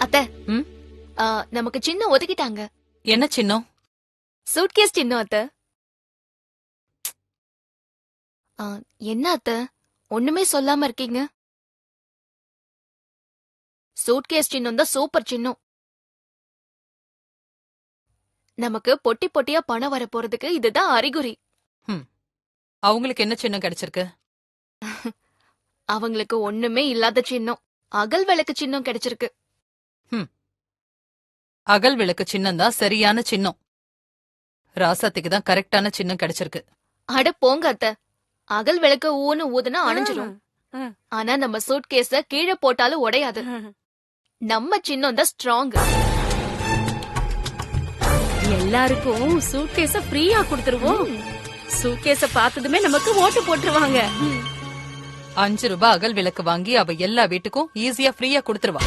அத்தை, ம்? நமக்கு சின்னம் ஒதுக்கிட்டாங்க. என்ன சின்னம்? சூட்கேஸ் சின்னம் அத்தை. என்ன அத்தை, ஒண்ணுமே சொல்லாம இருக்கீங்க? சூட்கேஸ் சின்னம் தான் சூப்பர் சின்னம். நமக்கு பொட்டி பொட்டியா பணம் வர போறதுக்கு இதுதான் அறிகுறி. அவங்களுக்கு என்ன சின்னம் கிடைச்சிருக்கு? அவங்களுக்கு ஒண்ணுமே இல்லாத சின்னம், அகல் விளக்கு சின்னம் கிடைச்சிருக்கு. அகல் விளக்கு சின்னம் தான் சரியான சின்னம். ராசாத்திக்கு தான் கரெக்டான சின்னம் கிடைச்சிருக்கு. அட போங்க அத்தை, அகல் விளக்கு ஊன்னு ஊதுனா அணைஞ்சிரும். ஆனா நம்ம சூட்கேஸ கீழே போட்டாலும் உடையாது. நம்ம சின்னம் தான் ஸ்ட்ராங். எல்லாருக்கும் சூட்கேஸ ஃப்ரீயா கொடுத்துருவோம். சூட்கேஸ பார்த்ததுமே நமக்கு ஓட்டு போட்டுருவாங்க. 5 ரூபாய் அகல் விளக்கு வாங்கி அவ எல்லா வீட்டுக்கும் ஈஸியா ஃப்ரீயா கொடுத்துருவா.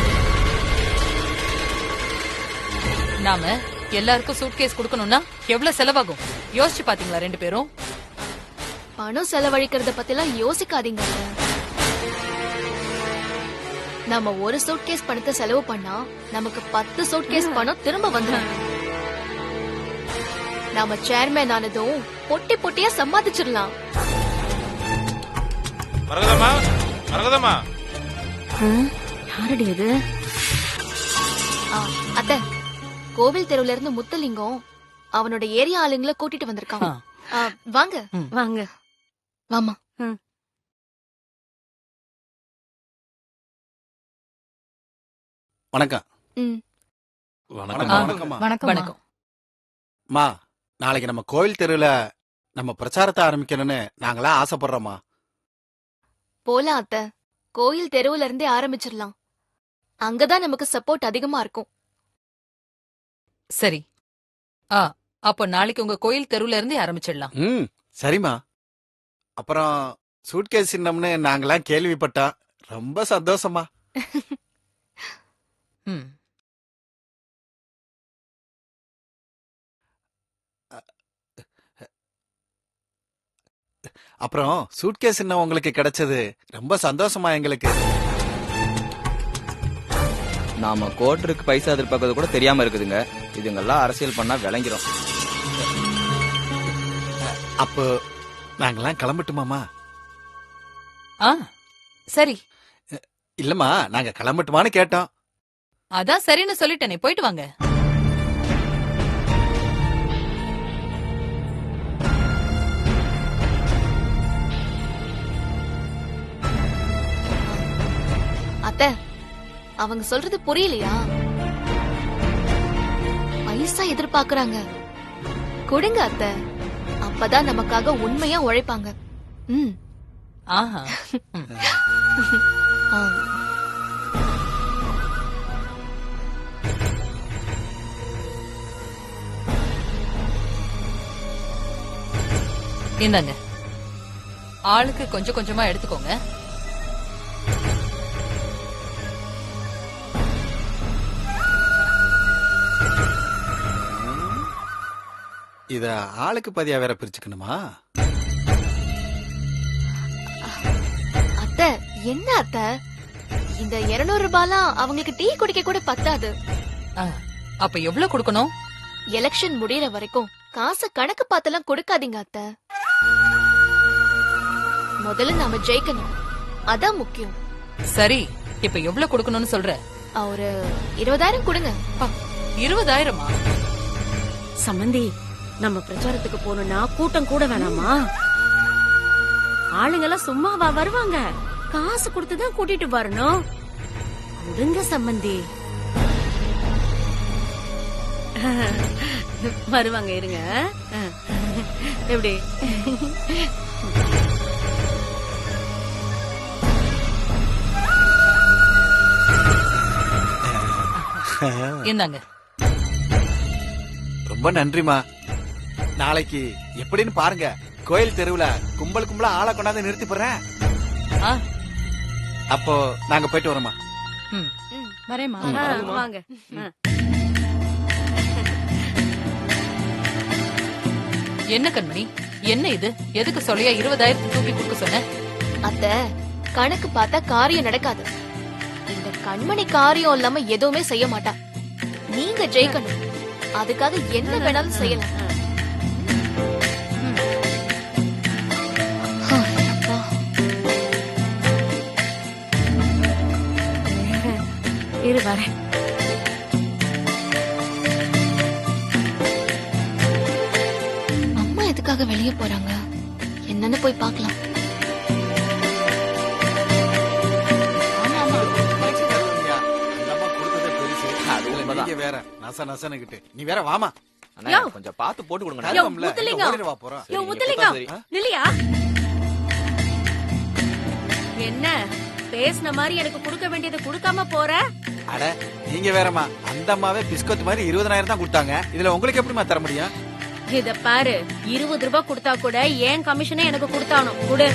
நாம எல்லாருக்கும் சூட்கேஸ் கொடுக்கணும்னா எவ்வளவு செலவாகும் யோசிச்சு பாத்தீங்களா 2 பேரும்? பணம் செலவழிக்கிறத பத்திலாம் யோசிக்காதீங்க. நம்ம ஒரு சூட்கேஸ் பணத்தை செலவு பண்ணா நமக்கு 10 சூட்கேஸ் பணம் திரும்ப வந்துடும். நாம சேர்மேன் ஆனதும் பொட்டி பொட்டியா சம்பாதிச்சிடலாம். யாரடி இது? அத்தை, கோவில் தெருவுல இருந்து முத்துலிங்கம் அவனோட ஏரியா ஆளுங்களை கூட்டிட்டு வந்திருக்கான். வாங்க வாங்க. வாமா. வணக்கம். வணக்கம். மா, நாளைக்கு நம்ம கோவில் தெருவுல நம்ம பிரச்சாரத்தை ஆரம்பிக்கணும்னு நாங்களா ஆசைப்படுறோமா. போலாம் அத்தை, கோயில் தெருவுல இருந்தே ஆரம்பிச்சிடலாம். அங்கதான் நமக்கு சப்போர்ட் அதிகமா இருக்கும். சரி. அப்போ நாளைக்கு உங்க கோயில் தெருவுல இருந்தே ஆரம்பிச்சிடலாம். சரிம்மா. அப்புறம் சூட்கேஸ் சின்னம்னு நாங்களாம் கேள்விப்பட்டோம். ரொம்ப சந்தோஷமா. அப்புறம் சூட்கேஸ் சின்னம் உங்களுக்கு கிடைச்சது ரொம்ப சந்தோஷமா எங்களுக்கு. நாம கோட்டருக்கு பைசா எதிர்பார்க்கறது கூட தெரியாம இருக்குதுங்க. இதுங்கெல்லாம் அரசியல் பண்ணா விளங்கிரும். அப்போ நாங்கெல்லாம் கிளம்பட்டுமாமா? சரி. இல்லம்மா, நாங்க கிளம்பட்டுமான்னு கேட்டோம். அதான் சரின்னு சொல்லிட்டேனே, போயிட்டு வாங்க. அத்தை, அவங்க சொல்றது புரியலையா? பைசா எதிர்பார்க்கறாங்க. கொடுங்க அத்தை, அப்பதான் நமக்காக உண்மையா உழைப்பாங்க. ஆஹா. இந்தாங்க, ஆளுக்கு கொஞ்சம் கொஞ்சமா எடுத்துக்கோங்க. இத ஆளுக்கு பதியா வேற பிரிச்சுக்கணுமா? அத்தை, என்ன அத்தை, இந்த 200 ரூபாலாம் அவங்களுக்கு டீ குடிக்க கூட பத்தாது. அப்ப எவ்வளவு கொடுக்கணும்? எலெக்ஷன் முடியற வரைக்கும் காசு கணக்கு பார்த்தெல்லாம் கொடுக்காதீங்க அத்தை. முதல்ல நாம ஜெயிக்கணும், அதான் முக்கியம். சரி, இப்ப எவ்வளவு கொடுக்கணும்னு சொல்ற? ஒரு 20,000 கொடுங்க. 20,000-மா? சம்பந்தி, நம்ம பிரச்சாரத்துக்கு போகணும்னா கூட்டம் கூட வேணாமா? ஆளுங்கெல்லாம் சும்மாவா வருவாங்க? காசு கொடுத்துதான் கூட்டிட்டு வரணும். கொடுங்க சம்பந்தி. வருவாங்க, இருங்க. எப்படி? இந்தாங்க. ரொம்ப நன்றிமா. நாளைக்கு எப்படின்னு பாருங்க, கோயில் தெருவுல கும்பல் கும்பலா ஆளை கொண்டாந்து நிறுத்தி போறேன். அப்போ நாங்க போயிட்டு வரோமா? வரேம்மா. வாங்க. என்ன கண்மணி, என்ன இது? எதுக்கு சொல்லியா 20,000 தூக்கி கொடுக்க சொன்ன? அத்தை, கணக்கு பார்த்தா காரியம் நடக்காது. இந்த கண்மணி காரியம் இல்லாம எதுவுமே செய்ய மாட்டா. நீங்க ஜெயிக்கணும், அதுக்காக என்ன வேணாலும் செய்யலாம். அப்பா. இரு வரேன். அம்மா எதுக்காக வெளியே போறாங்க, என்னன்னு போய் பார்க்கலாம். ஆமா, ஆமா. அந்த அம்மா கொடுத்ததே பெருசு. அது இதுல உண்மைதான். நீங்க வேற நச நசன்னுகிட்டு. நீ வேற வாமா. அண்ணா யோ. கொஞ்சம் பார்த்து போட்டு கொடுங்க. யோ, தர்மம்ல, முத்துலிங்கம். இங்க ஓடிடவா போறோம். யோ சரி, முத்துலிங்கம், சரி. நில்லையா? என்ன பேசின மாதிரி எனக்கு கொடுக்க வேண்டியது கொடுக்காம போற? அட நீங்க வேறமா, அந்த அம்மாவே பிஸ்கட் மாதிரி 20,000 தான் கொடுத்தாங்க. இதுல உங்களுக்கு எப்படிமா தர முடியும்? இத பாரு, 20 ரூபாய் கொடுத்தா கூட ஏன் கமிஷனே எனக்கு கொடுத்தானோ குடு.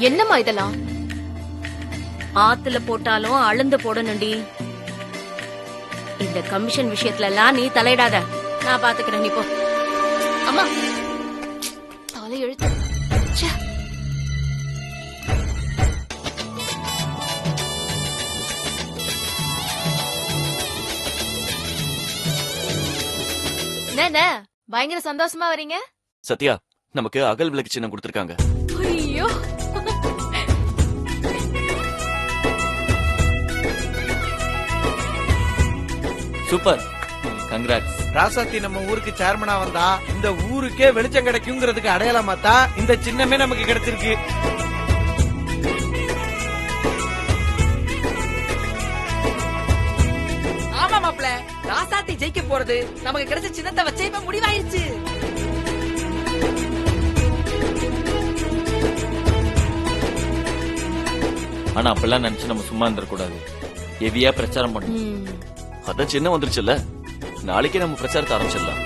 என்னம்மா இதெல்லாம்? ஆத்துல போட்டாலும் அழுந்து போடணும்டி. இந்த கமிஷன் விஷயத்துல எல்லாம் நீ தலையிடாத, நான் பாத்துக்கிறேன். நீ போ. அம்மா தலை எழுத்து. ச்சே. என்ன பயங்கர சந்தோஷமா வரீங்க? சத்யா, நமக்கு அகல் விளக்கு சின்னம் கொடுத்திருக்காங்க. ஐயோ, சூப்பர், கங்க்ராட்ஸ். ராசாத்தி நம்ம ஊருக்கு சேர்மனா வந்தா இந்த ஊருக்கே வெளிச்சம் கிடைக்குங்கிறதுக்கு அடையாளமா தான் இந்த சின்னமே நமக்கு கிடைச்சிருக்கு. ஆமா மாப்ள, ராசாத்தி ஜெயிக்க போறது நமக்கு கிடைச்ச சின்னத்தை வச்சே இப்ப முடிவாயிருச்சு. ஆனா அப்பெல்லாம் நினைச்சு நம்ம சும்மா இருந்துடக்கூடாது. ஹெவியா பிரச்சாரம் பண்ணணும். அதான் சின்னம் வந்துருச்சுல்ல, நாளைக்கே நம்ம பிரச்சாரத்தை ஆரம்பிச்சிடலாம்.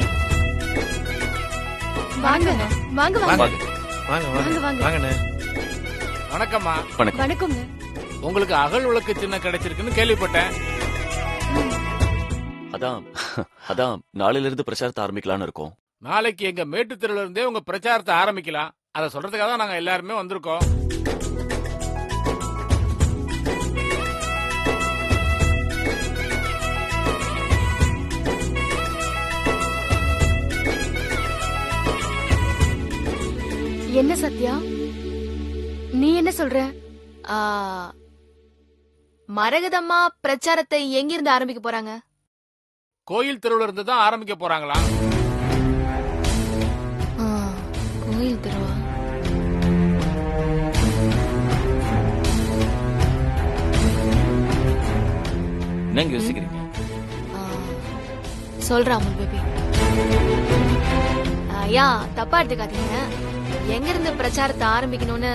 வாங்க வாங்க வாங்க வாங்க. வாங்க வாங்க, வாங்க. வாங்கண்ணே. வணக்கம்மா. வணக்கம். வணக்கங்க. உங்களுக்கு அகல் விளக்கு சின்னம் கிடைச்சிருக்குன்னு கேள்விப்பட்டேன். அதான் அதான் நாளையில இருந்து பிரச்சாரத்தை ஆரம்பிக்கலாம்னு இருக்கோம். நாளைக்கு எங்க மேட்டுத்தெருல இருந்தே உங்க பிரச்சாரத்தை ஆரம்பிக்கலாம். அதை சொல்றதுக்காக தான் நாங்க எல்லாருமே வந்திருக்கோம். என்ன சத்யா, நீ என்ன சொல்ற? மரகதம்மா பிரச்சாரத்தை எங்கிருந்து ஆரம்பிக்க போறாங்க? கோயில் தெருவுல இருந்து தான் ஆரம்பிக்க போறாங்களாம். கோயில் தெருவா? என்னங்க யோசிக்கிறீங்க? சொல்றா அமுல் பேபி. ஐயா தப்பா எடுத்துக்காதீங்க. எங்க இருந்து பிரச்சாரத்தை ஆரம்பிக்கணும்னு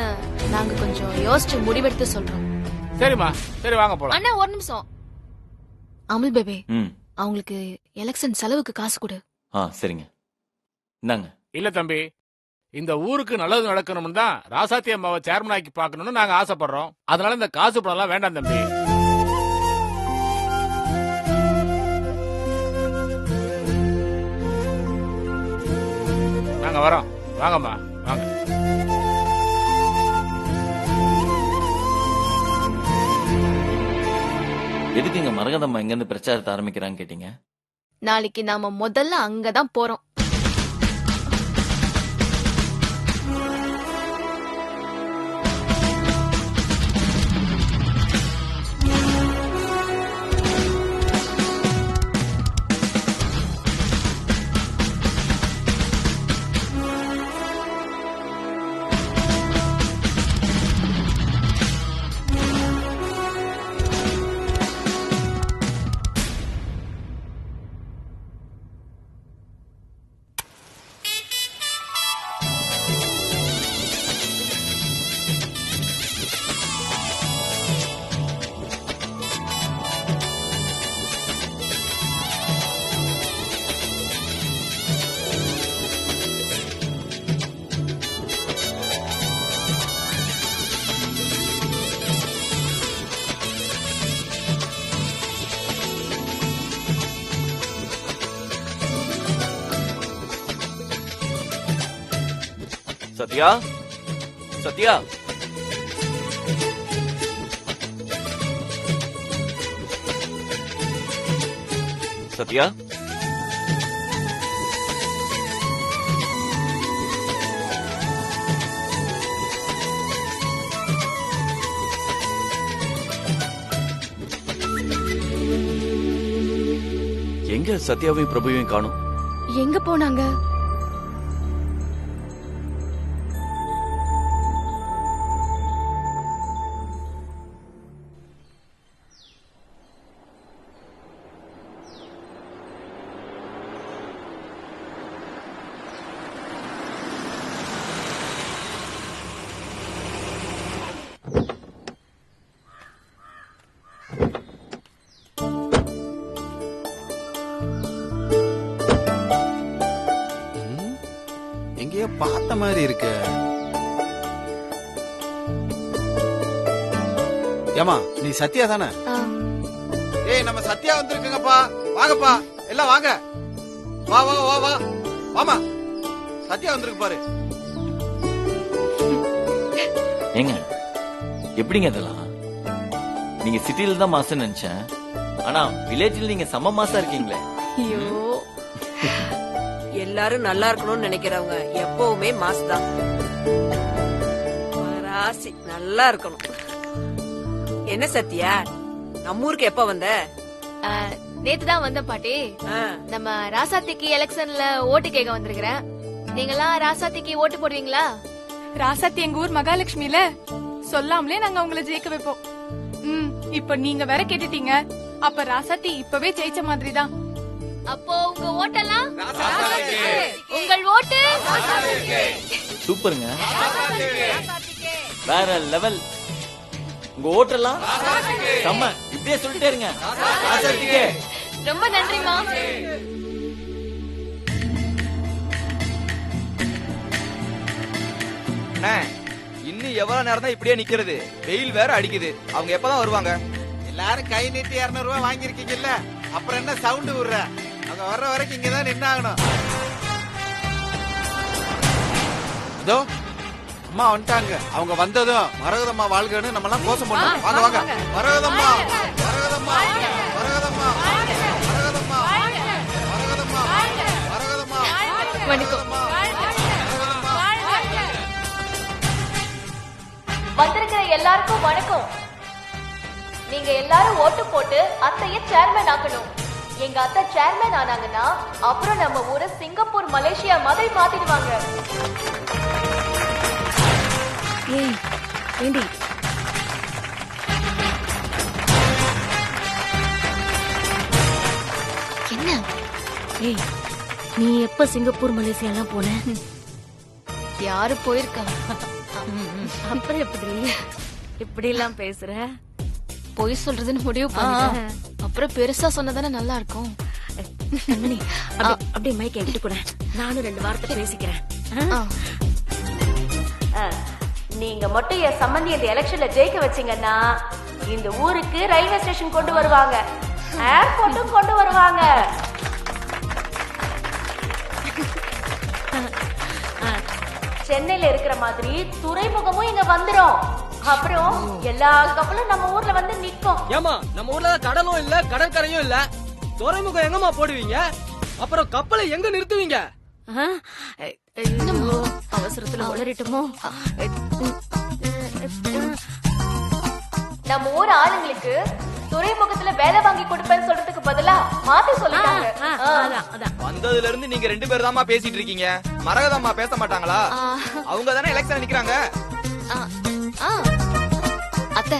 நாங்க கொஞ்சம் யோசிச்சு முடிவெடுத்து சொல்றோம். சரிம்மா, சரி வாங்க போலாம். அண்ணா ஒரு நிமிஷம். அமுல் பேபி, ம். அவங்களுக்கு எலெக்ஷன் செலவுக்கு காசு கொடு. சரிங்க. இந்தாங்க. இல்ல தம்பி, இந்த ஊருக்கு நல்லது நடக்கணும்னு தான் ராசாத்தி அம்மாவை சேர்மன் ஆக்கி பார்க்கணும்னு நாங்க ஆசைப்படுறோம். அதனால இந்த காசு பணம் எல்லாம் வேண்டாம் தம்பி. நாங்க வரோம். வாங்கம்மா வாங்க. எதுக்கு இங்க மரகதம்மா எங்க இருந்து பிரச்சாரத்தை ஆரம்பிக்கிறான்னு கேட்டீங்க? நாளைக்கு நாம முதல்ல அங்கதான் போறோம். சத்யா சத்யா சத்யா எங்க சத்யாவையும் பிரபுவையும் காணும்? எங்க போனாங்க? எங்கேயோ பார்த்த மாதிரி இருக்கு. ஏமா நீ சத்யா தானே? ஏய் நம்ம சத்யா வந்திருக்குங்கப்பா, வாங்கப்பா எல்லாம் வாங்க. வா வா வா வா வாமா, சத்யா வந்திருக்கு பாரு. ஏங்க எப்படிங்க இதெல்லாம்? நீங்க சிட்டில தான் மாசம் நினைச்சேன், ஆனா வில்லேஜ்ல நீங்க செம்ம மாசா இருக்கீங்களே. ஐயோ, எல்லாரும் நல்லா இருக்கணும்னு நினைக்கிறவங்க எப்பவுமே மாசுதான். ராசி நல்லா இருக்கணும். என்ன சத்யா, நம்ம ஊருக்கு எப்ப வந்த? நேத்து தான் வந்த பாட்டி. நம்ம ராசாத்திக்கு எலெக்ஷன்ல ஓட்டு கேட்க வந்திருக்கிறேன். நீங்களாம் ராசாத்திக்கு ஓட்டு போடுவீங்களா? ராசாத்தி எங்க ஊர் மகாலட்சுமில, சொல்லாமலே நாங்க உங்களை ஜெயிக்க வைப்போம். இப்ப நீங்க வேற கேட்டுட்டீங்க, அப்ப ராசாத்தி இப்பவே ஜெயிச்ச மாதிரி தான். அப்போ உங்க ஓட்டெல்லாம் உங்கள் ஓட்டு சூப்பருங்க, வேற லெவல். உங்க ஓட்டெல்லாம் செம்ம, இப்படியே சொல்லிட்டே இருங்க. ரொம்ப நன்றிமா. இன்னும் எவ்வளவு நேரம் தான் இப்படியே நிக்கிறது? வெயில் வேற அடிக்குது. அவங்க எப்பதான் வருவாங்க? எல்லாரும் கை நீட்டி 200 ரூபாய் வாங்கிருக்கீங்கல்ல, அப்புறம் என்ன சவுண்ட் விடுற? அவங்க வர்ற வரைக்கும் இங்கதான் நின்னாகணும். இதோ அம்மா வந்துட்டாங்க. அவங்க வந்ததும் மரகதம்மா வாழ்கன்னு நம்ம எல்லாம் கோஷம் பண்ணோம். வாங்க வாங்க, மரகதம்மா மரகதம்மா மரகதம்மா மரகதம்மா மரகதம்மா மரகதம்மா. வந்திருக்கிற எல்லாருக்கும் வணக்கம். நீங்க எல்லாரும் ஓட்டு போட்டு அத்தைய சேர்மேன் ஆக்கணும். எங்க அத்தை சேர்மேன் ஆனாங்கன்னா அப்புறம் நம்ம ஊரை சிங்கப்பூர் மலேசியா மாதிரி மாத்திடுவாங்க. ஏய் ஏண்டி, என்ன? ஏய் நீ எப்ப சிங்கப்பூர் மலேசியா எல்லாம் போன? யாரு போயிருக்கா? அப்புறம் எப்படி இப்படி எல்லாம் பேசுற? பொய் சொல்றதுன்னு முடிவு பண்ணிட்டேன். அப்புறம் பெருசா சொன்னதானே நல்லா இருக்கும். கண்மணி, அப்படியே மைக் என்கிட்ட கூட, நானும் 2 வார்த்தை பேசிக்கிறேன். நீங்க மட்டும் என் சம்பந்தி இந்த எலெக்ஷன்ல ஜெயிக்க வச்சீங்கன்னா இந்த ஊருக்கு ரயில்வே ஸ்டேஷன் கொண்டு வருவாங்க, ஏர்போர்ட்டும் கொண்டு வருவாங்க. சென்னையில இருக்கிற மாதிரி துறைமுகமும் இங்க வந்துரும். அப்புறம் எல்லா கப்பலும் நம்ம ஊர்ல வந்து நிக்கும். ஏமா நம்ம ஊர்ல கடலும் இல்ல கடற்கரையும் இல்ல, துறைமுகம் எங்கம்மா போடுவீங்க? அப்புறம் கப்பலை எங்க நிறுத்துவீங்க? அவசரத்துல உளறிட்டோமோ? நம்ம ஊர் ஆளுங்களுக்கு துறைமுகத்துல வேலை வாங்கி கொடுப்பேன்னு சொல்றதுக்கு பதிலா மாத்தி சொல்லிட்டாங்க. வந்ததுல இருந்து நீங்க 2 பேர் தாமா பேசிட்டு இருக்கீங்க. மரகதம்மா பேச மாட்டாங்களா? அவங்க தானே எலெக்ஷன் நிக்கிறாங்க. அத்தை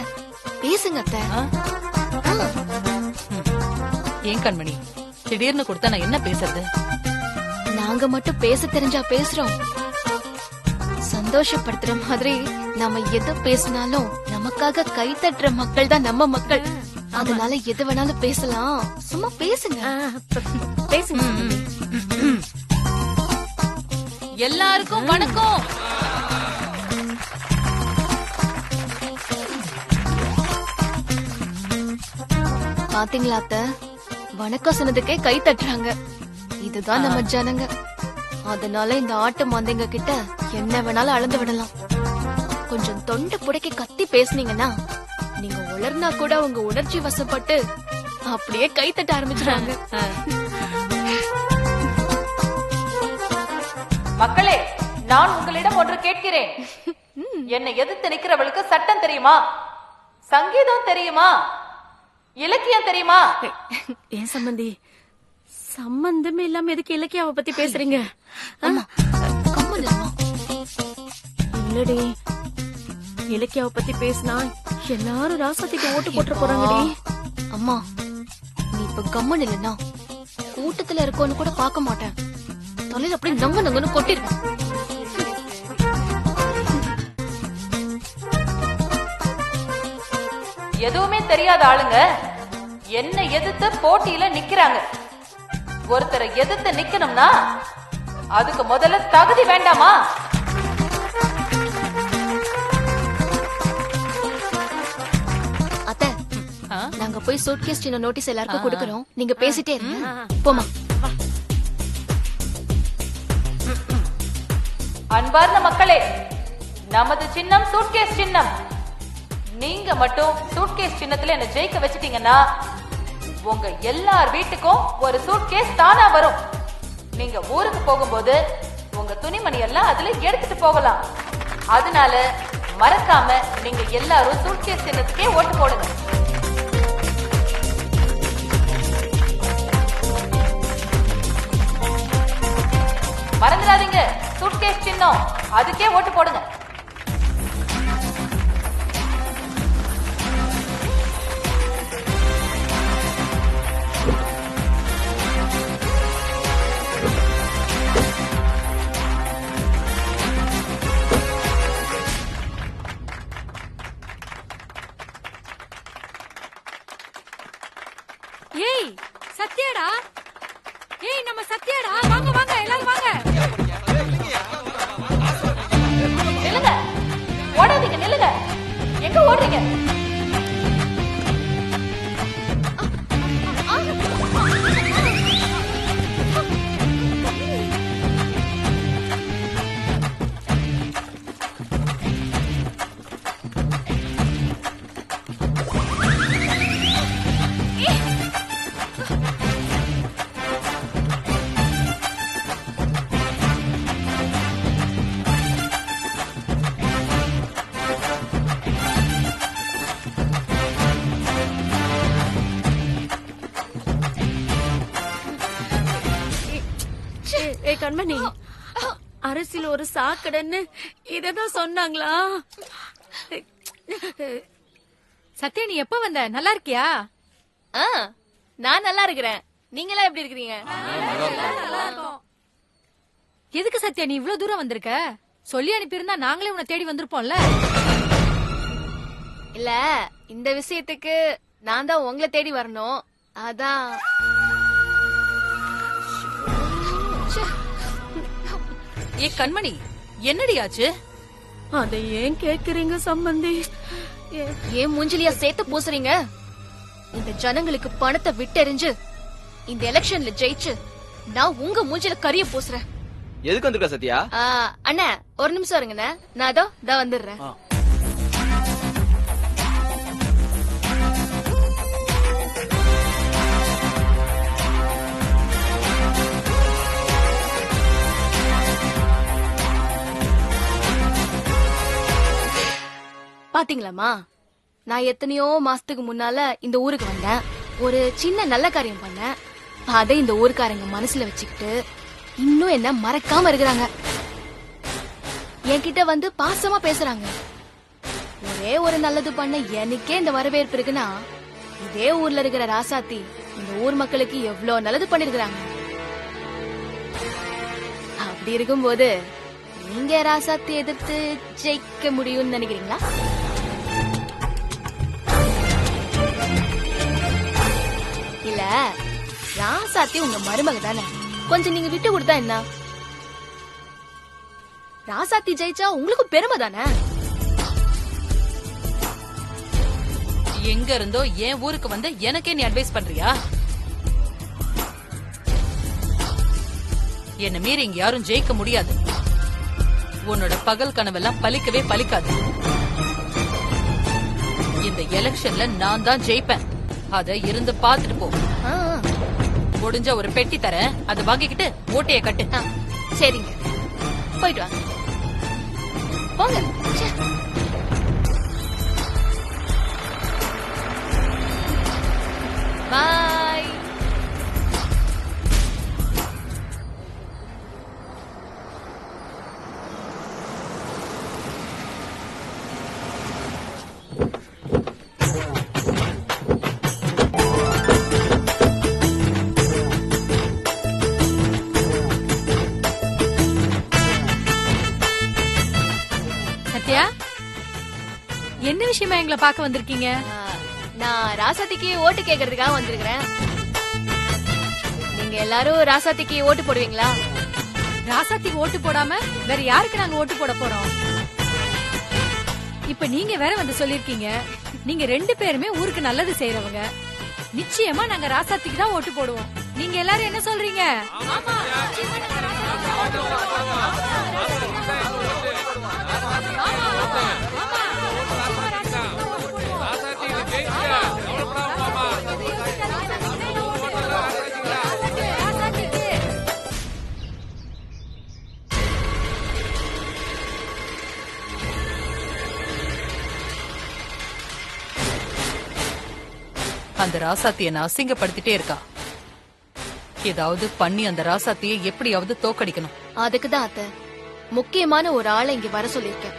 பேசுங்க அத்தை. ஏன் கண்மணி, திடீர்னு கொடுத்தா நான் என்ன பேசுறது? நாங்க மட்டும் பேச தெரிஞ்சா பேசுறோம். சந்தோஷப்படுத்துற மாதிரி நாம எது பேசினாலும் நமக்காக கை தட்டுற மக்கள் தான் நம்ம மக்கள். அதனால எது வேணாலும் பேசலாம். சும்மா பேசுங்க. பேசுங்க. எல்லாருக்கும் வணக்கம். பாத்தீங்களா அத்தை, வணக்கம் சொன்னதுக்கே கை தட்டுறாங்க. இதுதான் நம்ம ஜனங்க. அதனால இந்த ஆட்டு மந்தைங்க கிட்ட என்ன வேணாலும் அளந்து விடலாம். கொஞ்சம் தொண்டை புடைக்க கத்தி பேசுனீங்கன்னா நீங்க உளர்னா கூட உங்க உணர்ச்சி வசப்பட்டு அப்படியே கை தட்ட ஆரம்பிச்சுறாங்க. மக்களே, நான் உங்களிடம் ஒன்று கேட்கிறேன். என்னை எதிர்த்து நிக்கிறவளுக்கு சட்டம் தெரியுமா? சங்கீதம் தெரியுமா? இலக்கியம் தெரியுமா? ஏன் சம்பந்தி, சம்பந்தமே இல்லாம எதுக்கு இலக்கியாவை பத்தி பேசுறீங்க? இல்லடி, இலக்கியாவை பத்தி பேசினா எல்லாரும் ராசாத்திக்கு ஓட்டு போட்டு போறாங்கடி. அம்மா, நீ இப்ப கம்மன் இல்லன்னா கூட்டத்துல இருக்கோன்னு கூட பார்க்க மாட்டேன். தலையில அப்படி நங்க நங்கன்னு கொட்டிருக்கேன். எதுவுமே தெரியாத ஆளுங்க என்ன எதிர்த்து போட்டியில நிக்கிறாங்க. ஒருத்தரை எதிர்த்து நிக்கணும்னா அதுக்கு முதல்ல தகுதி வேண்டாமா? அத்தை, நாங்க போய் சூட்கேஸ் சின்ன நோட்டீஸ் எல்லாருக்கும் கொடுக்கறோம். நீங்க பேசிட்டே இருங்க. போமா. அன்பார்ந்த மக்களே, நமது சின்னம் சூட்கேஸ் சின்னம். நீங்க மட்டும் சூட்கேஸ் சின்னத்துல என்ன ஜெயிக்க வச்சிட்டீங்கன்னா உங்க எல்லார் வீட்டுக்கும் ஒரு சூட்கேஸ் தானா வரும். நீங்க ஊருக்கு போகும்போது உங்க துணிமணி எல்லாம் அதுல எடுத்துட்டு போகலாம். அதனால மறக்காம நீங்க எல்லாரும் சூட்கேஸ் சின்னத்துக்கே ஓட்டு போடுங்க. மறந்துடாதீங்க, சூட்கேஸ் சின்னம், அதுக்கே ஓட்டு போடுங்க. ஏய் சத்யாடா, ஏய் நம்ம சத்யாடா, வாங்க வாங்க எல்லாரும் வாங்க. நில்லுங்க, ஓடாதீங்க, நில்லுங்க. எங்க ஓடுறீங்க? கண்மணி, அரசியல் ஒரு சாக்கடைன்னு இததான் சொன்னாங்களா? சத்யா, நீ எப்ப வந்த? நல்லா இருக்கியா? நான் நல்லா இருக்கிறேன். நீங்களா எப்படி இருக்கிறீங்க? எதுக்கு சத்யா நீ இவ்ளோ தூரம் வந்திருக்க? சொல்லி அனுப்பியிருந்தா நாங்களே உன்னை தேடி வந்திருப்போம்ல. இல்ல, இந்த விஷயத்துக்கு நான் தான் உங்களை தேடி வரணும். அதான். ஏ கண்மணி, என்னடி ஆச்சு? அதை ஏன் கேக்குறீங்க சம்பந்தி? ஏன் மூஞ்சிலியா சேர்த்து பூசுறீங்க? இந்த ஜனங்களுக்கு பணத்தை விட்டெறிஞ்சு இந்த எலெக்ஷன்ல ஜெயிச்சு நான் உங்க மூஞ்சில கரிய பூசுறேன். எதுக்கு வந்திருக்க சத்யா? அண்ணா ஒரு நிமிஷம் இருங்கண்ணே, நான் அதோ வந்துடுறேன். பாத்தீங்களாமா, நான் எத்தனையோ மாசத்துக்கு முன்னால இந்த ஊருக்கு வந்தேன். ஒரு சின்ன நல்ல காரியம் பண்ணேன். அதை இந்த ஊருக்காரங்க மனசுல வச்சுக்கிட்டு இன்னும் என்ன மறக்காம இருக்கிறாங்க. என்கிட்ட வந்து பாசமா பேசுறாங்க. ஒரே ஒரு நல்லது பண்ண எனக்கே இந்த வரவேற்பு இருக்குன்னா இதே ஊர்ல இருக்கிற ராசாத்தி இந்த ஊர் மக்களுக்கு எவ்வளவு நல்லது பண்ணிருக்கிறாங்க. அப்படி இருக்கும்போது நீங்க ராசாத்தி எதிர்த்து ஜெயிக்க முடியும்னு நினைக்கிறீங்களா? இல்ல, ராசாத்தி உங்க மருமக தானே, கொஞ்சம் நீங்க விட்டு கொடுத்தா என்ன? ராசாத்தி ஜெயிச்சா உங்களுக்கு பெருமை தானே. எங்க இருந்தோ என் ஊருக்கு வந்து எனக்கே நீ அட்வைஸ் பண்றியா? என்ன மீறி இங்க யாரும் ஜெயிக்க முடியாது. உன்னோட பகல் கனவெல்லாம் பலிக்கவே பலிக்காது. இந்த எலெக்ஷன்ல நான் தான் ஜெயிப்பேன். அத இருந்து பாத்துட்டு போ. முடிஞ்ச ஒரு பெட்டி தரேன், அதை வாங்கிக்கிட்டு ஓட்டைய கட்டு. சரிங்க, போயிட்டு வாங்க. போங்க. பாய். சத்யா, என்ன விஷயமா எங்களை பார்க்க வந்திருக்கீங்க? நான் ராசாத்திக்கு ஓட்டு கேக்குறதுக்காக வந்திருக்கிறேன். நீங்க எல்லாரும் ராசாத்திக்கு ஓட்டு போடுவீங்களா? ராசாத்திக்கு ஓட்டு போடாம வேற யாருக்கு நாங்க ஓட்டு போட போறோம்? இப்ப நீங்க வேற வந்து சொல்லிருக்கீங்க, நீங்க 2 பேருமே ஊருக்கு நல்லது செய்யறவங்க. நிச்சயமா நாங்க ராசாத்திக்கு தான் ஓட்டு போடுவோம். நீங்க எல்லாரும் என்ன சொல்றீங்க? ஆமா, நிச்சயமா நாங்க ராசாத்திக்கு தான் ஓட்டு அந்த ராசாத்திய நான் அசிங்கப்படுத்திட்டே இருக்கா. ஏதாவது பண்ணி அந்த ராசாத்தியை எப்படியாவது தோக்கடிக்கணும். அதுக்குதான் அத்தை முக்கியமான ஒரு ஆளை இங்க வர சொல்லிருக்கேன்.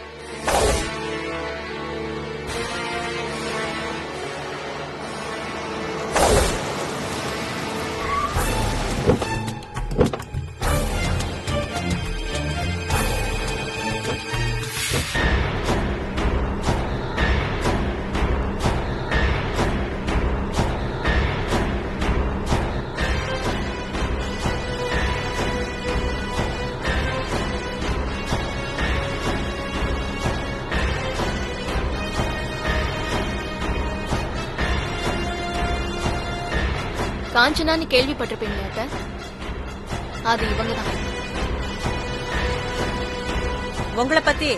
காஞ்சனான்னு கேள்விப்பட்டிருப்பீங்களா அத்தை? அது இவங்கதான். உங்களை பத்தி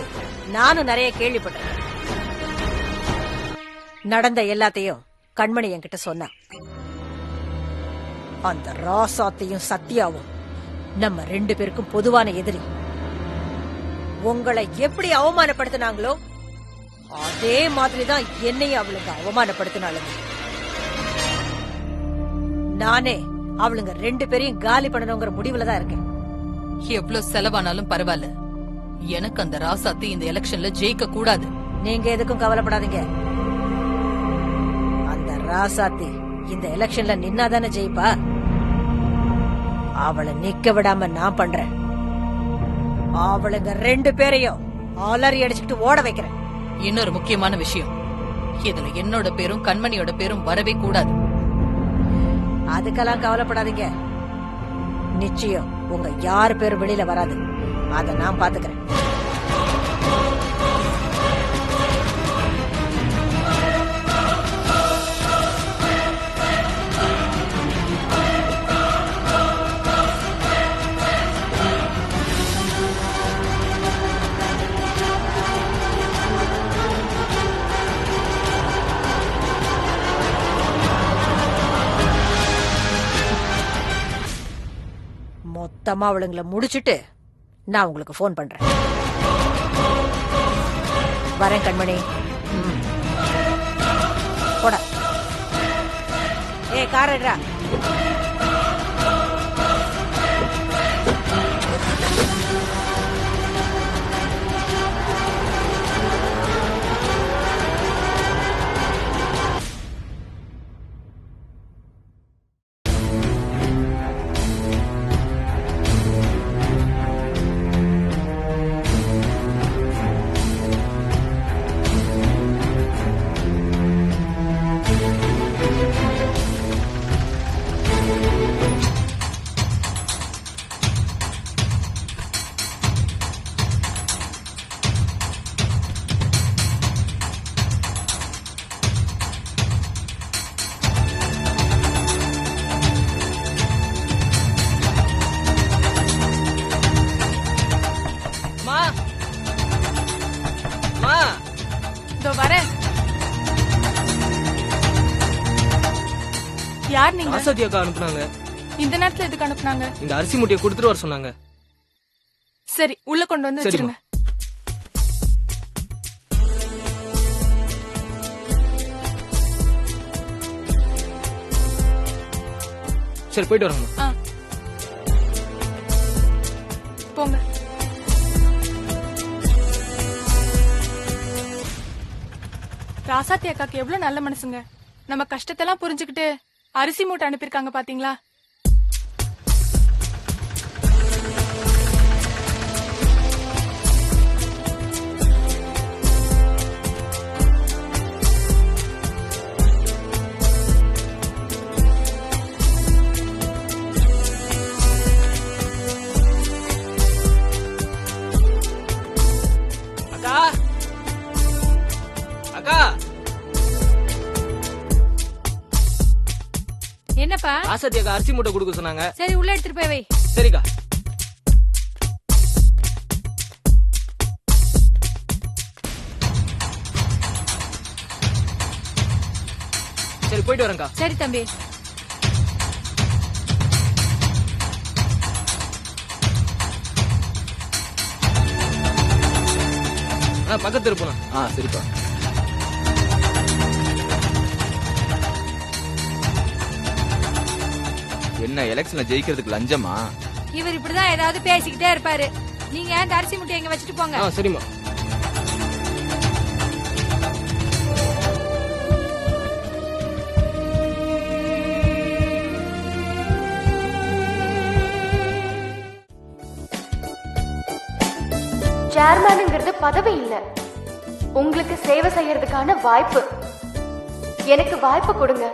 நானும் நிறைய கேள்விப்பட்டிருக்கேன். நடந்த எல்லாத்தையும் கண்மணி என்கிட்ட சொன்னா. அந்த ராசாத்தையும் சத்யாவும் நம்ம 2 பேருக்கும் பொதுவான எதிரி. உங்களை எப்படி அவமானப்படுத்தினாங்களோ அதே மாதிரிதான் என்னையும் அவளுங்க அவமானப்படுத்தினாளுங்க. நானே அவளுங்க 2 பேரையும் காலி பண்ணணுங்கிற முடிவுல தான் இருக்கேன். எவ்வளவு செலவானாலும் பரவாயில்ல, எனக்கு அந்த ராசாத்தி இந்த எலெக்ஷன்ல ஜெயிக்க கூடாது. நீங்க எதுக்கும் கவலைப்படாதீங்க. அந்த ராசாத்தி இந்த எலெக்ஷன்ல நின்னாதானே ஜெயிப்பா. அவளை நிக்க விடாம நான் பண்றேன். அவளுங்க 2 பேரையும் அலறி அடிச்சுக்கிட்டு ஓட வைக்கிறேன். இன்னொரு முக்கியமான விஷயம், இதுல என்னோட பேரும் கண்மணியோட பேரும் வரவே கூடாது. அதுக்கெல்லாம் கவலைப்படாதீங்க. நிச்சயம் உங்க யார் பேரும் வெளியில வராது. அத நான் பாத்துக்கிறேன். மொத்தமா அவளுங்களை முடிச்சிட்டு நான் உங்களுக்கு போன் பண்றேன். வரேன் கண்மணி. போட. காரடா. யார் நீங்க? ராசாத்தி அக்கா அனுப்புனாங்க. இந்த நேரத்துல எதுக்கு அனுப்புனாங்க? இந்த அரிசி மூட்டையை கொடுத்துட்டு வர சொன்னாங்க. சரி, உள்ள கொண்டு வந்து சரிம்மா. வச்சிருங்க. சரி, போயிட்டு வரேன். ஆ. போங்க. ராசாத்தி அக்காக்கு எவ்வளவு நல்ல மனசுங்க. நம்ம கஷ்டத்தெல்லாம் புரிஞ்சுக்கிட்டு அரிசி மூட்டை அனுப்பியிருக்காங்க பாத்தீங்களா? அக்கா அக்கா, என்னப்பா? ராசாத்தி அக்கா அரிசி மூட்டை கொடுக்க சொன்னாங்க. சரி, உள்ள எடுத்துட்டு போய் வை. சரிக்கா. சரி, போயிட்டு வரேன்க்கா. சரி தம்பி. பக்கத்து இருப்போம். சரிப்பா. என்ன எலெக்ஷன்ல ஜெயிக்கிறதுக்கு லஞ்சமா? இவர் இப்படிதான் ஏதாவது பேசிக்கிட்டே இருப்பாரு. நீங்க அந்த அரிசி முட்டை எங்க வச்சுட்டு போங்க. சரிம்மா. சேர்மேனுங்கிறது பதவி இல்ல, உங்களுக்கு சேவை செய்யறதுக்கான வாய்ப்பு. எனக்கு வாய்ப்பு கொடுங்க.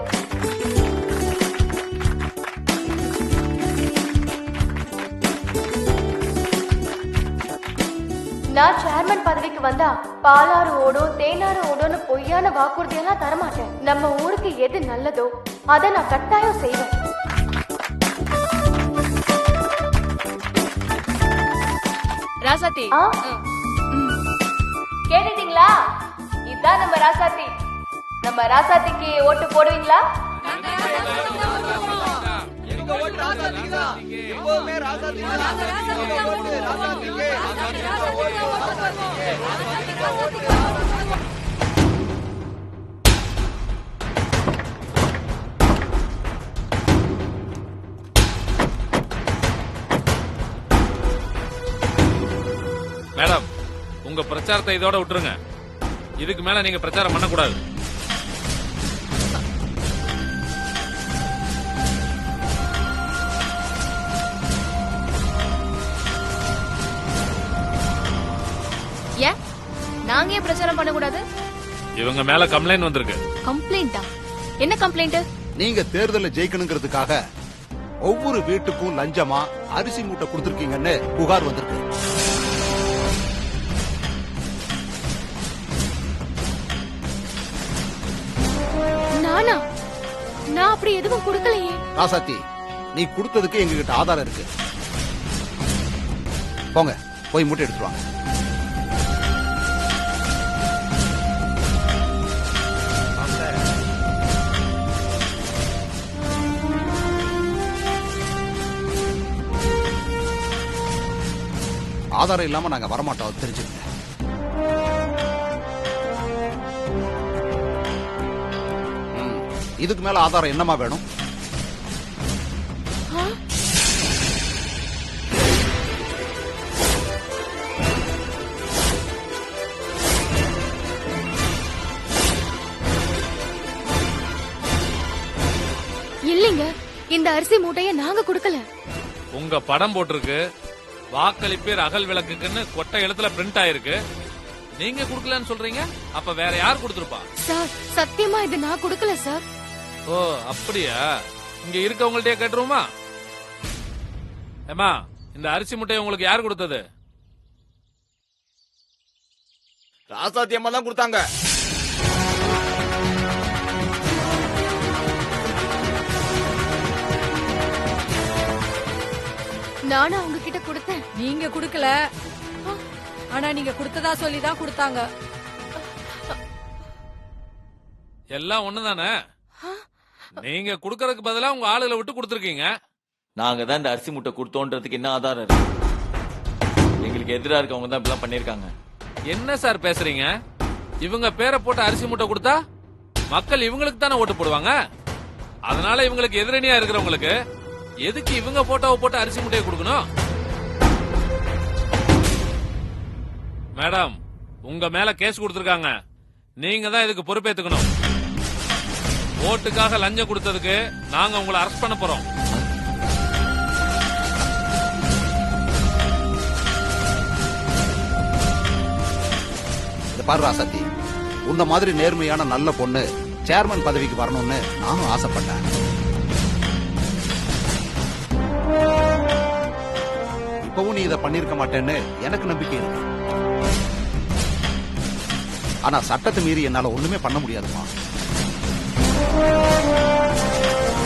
நான் சேர்மன் பதவிக்கு வந்தா பாலாறு ஓடும் தேனாறு ஓடும்னு பொய்யான வாக்குறுதியெல்லாம் தரமாட்டேன். நம்ம ஊருக்கு எது நல்லதோ அதை நான் கட்டாயம் செய்வேன். ராசாத்தி, கேட்டுட்டீங்களா? இதான் நம்ம ராசாத்தி. நம்ம ராசாத்திக்கு ஓட்டு போடுவீங்களா? மேடம், உங்க பிரச்சாரத்தை இதோட விட்டுருங்க. இதுக்கு மேல நீங்க பிரச்சாரம் பண்ணக்கூடாது. ஏன் நாங்க ஏன் பிரச்சாரம் பண்ணக்கூடாது? இவங்க மேல கம்ப்ளைண்ட் வந்திருக்கு. கம்ப்ளைண்டா? என்ன கம்ப்ளைண்ட்? நீங்க தேர்தலில் ஜெயிக்கணுங்கிறதுக்காக ஒவ்வொரு வீட்டுக்கும் லஞ்சமா அரிசி மூட்டை கொடுத்திருக்கீங்கன்னு புகார் வந்திருக்கு. நானா? நான் அப்படி எதுவும் கொடுக்கலையே. ராசாத்தி, நீ கொடுத்ததுக்கு எங்ககிட்ட ஆதாரம் இருக்கு. போங்க, போய் மூட்டை எடுத்துட்டு வாங்க. ஆதாரம் இல்லாம நாங்க வரமாட்டோம், தெரிஞ்சுக்கங்க. இதுக்கு மேல ஆதாரம் என்னமா வேணும்? இல்லைங்க, இந்த அரிசி மூட்டைய நாங்க கொடுக்கல. உங்க படம் போட்டிருக்கு, வாக்களிப்பேர் அகல் விளக்குக்குன்னு கொட்டை எழுத்துல பிரிண்ட் ஆயிருக்கு. நீங்க குடுக்கலன்னு சொல்றீங்க, அப்ப வேற யார் கொடுத்திருப்பா? சார், சத்தியமா இது நான் கொடுக்கல சார். ஓ, அப்படியா? இங்க இருக்கவங்கள்ட்டே கேட்டுருமா? ஏமா, இந்த அரிசி முட்டையை உங்களுக்கு யார் கொடுத்தது? ராசாத்தி அம்மா தான் கொடுத்தாங்க. நானும் அவங்க கிட்ட கொடுத்தேன். நீங்க குடுக்கல, ஆனா நீங்க கொடுத்ததா சொல்லிதான் கொடுத்தாங்க. எல்லாம் ஒண்ணுதானே? நீங்க குடுக்கறதுக்கு பதிலா உங்க ஆளுகளை விட்டு கொடுத்துருக்கீங்க. நாங்க தான் இந்த அரிசி மூட்டை கொடுத்தோன்றதுக்கு என்ன ஆதாரம் இருக்கு? எங்களுக்கு எதிரா இருக்கவங்க தான் இப்படிலாம் பண்ணிருக்காங்க. என்ன சார் பேசுறீங்க? இவங்க பேரை போட்டு அரிசி மூட்டை கொடுத்தா மக்கள் இவங்களுக்கு தானே ஓட்டு போடுவாங்க. அதனால இவங்களுக்கு எதிரணியா இருக்கிறவங்களுக்கு எதுக்கு இவங்க போட்டோவை போட்டு அரிசி மூட்டையை கொடுக்கணும்? மேடம், உங்க மேல கேஸ் கொடுத்திருக்காங்க. நீங்க தான் இதுக்கு பொறுப்பேத்துக்கணும். ஓட்டுக்காக லஞ்சம் கொடுத்ததுக்கு நாங்க உங்களை அரெஸ்ட் பண்ண போறோம். பாரு ராசாத்தி, உன்ன மாதிரி நேர்மையான நல்ல பொண்ணு சேர்மன் பதவிக்கு வரணும்னு நானும் ஆசைப்பட்டேன். இப்பவும் நீ இதை பண்ணிருக்க மாட்டேன்னு எனக்கு நம்பிக்கை இருக்கு. ஆனா சட்டத்தை மீறி என்னால ஒண்ணுமே பண்ண முடியாதுமா.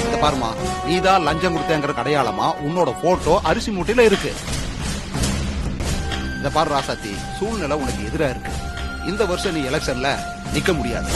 இத பாருமா, நீதான் லஞ்சம் கொடுத்தேங்கிற அடையாளமா உன்னோட போட்டோ அரிசி மூட்டையில இருக்கு. இத பாரு ராசாத்தி, சூழ்நிலை உனக்கு எதிரா இருக்கு. இந்த வருஷம் நீ எலெக்ஷன்ல நிக்க முடியாது.